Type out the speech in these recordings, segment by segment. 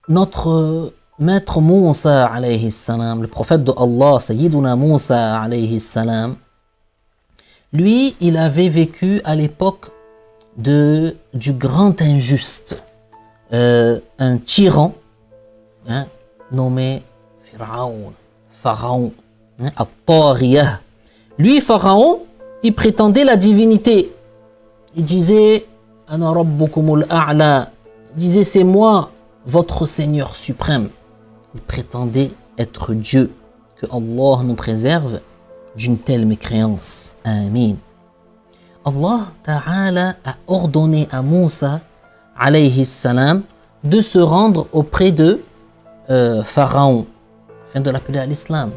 notre maître Moussa alayhi salam, le prophète de Allah, Sayyiduna Moussa alayhi salam, lui, il avait vécu à l'époque du grand injuste, un tyran nommé Pharaon, At-Taghiyah. Lui, Pharaon, il prétendait la divinité. Il disait Ana rabbukumul a'la. Il disait c'est moi, votre Seigneur suprême. Il prétendait être Dieu. Que Allah nous préserve d'une telle mécréance. Amin. Allah Ta'ala a ordonné à Moussa alayhi salam de se rendre auprès de Pharaon afin de l'appeler à l'islam.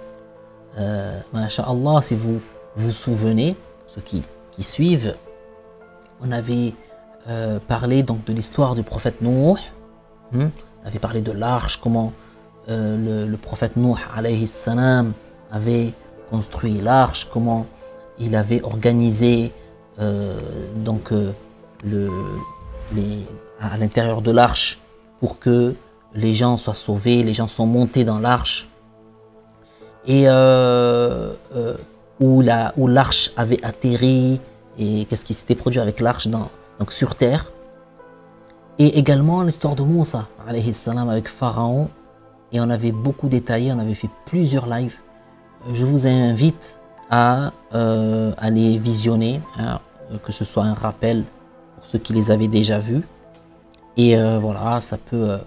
Masha'Allah, si vous vous souvenez, ceux qui suivent, on avait parlé donc de l'histoire du prophète Nouh. On avait parlé de l'arche, comment le prophète Nouh alayhi salam avait construit l'arche, comment il avait organisé à l'intérieur de l'arche pour que les gens soient sauvés, les gens sont montés dans l'arche et où l'arche avait atterri et qu'est-ce qui s'était produit avec l'arche donc sur terre. Et également l'histoire de Moussa alayhi salam avec Pharaon, et on avait beaucoup détaillé, on avait fait plusieurs lives. Je vous invite à les visionner, que ce soit un rappel pour ceux qui les avaient déjà vus. Et voilà, ça peut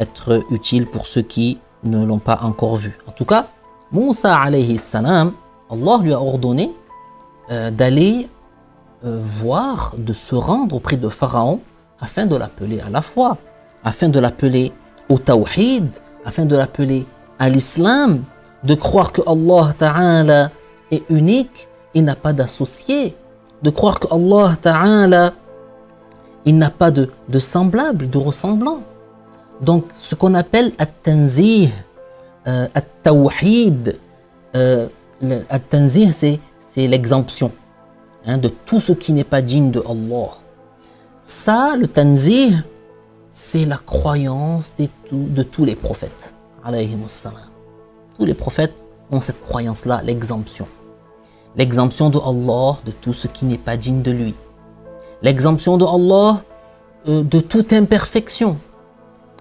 être utile pour ceux qui ne l'ont pas encore vu. En tout cas, Moussa alayhi salam, Allah lui a ordonné d'aller voir, de se rendre auprès de Pharaon afin de l'appeler à la foi, afin de l'appeler au tawhid, afin de l'appeler à l'islam, de croire que Allah Ta'ala est unique, il n'a pas d'associé, de croire que Allah Ta'ala, il n'a pas de semblable, de ressemblant. Donc ce qu'on appelle at-tanzih, at-tawhid, at-tanzih c'est l'exemption de tout ce qui n'est pas digne de Allah. Ça, le tanzih, c'est la croyance de tous les prophètes. Tous les prophètes ont cette croyance-là, l'exemption. L'exemption de Allah de tout ce qui n'est pas digne de lui. L'exemption de Allah de toute imperfection.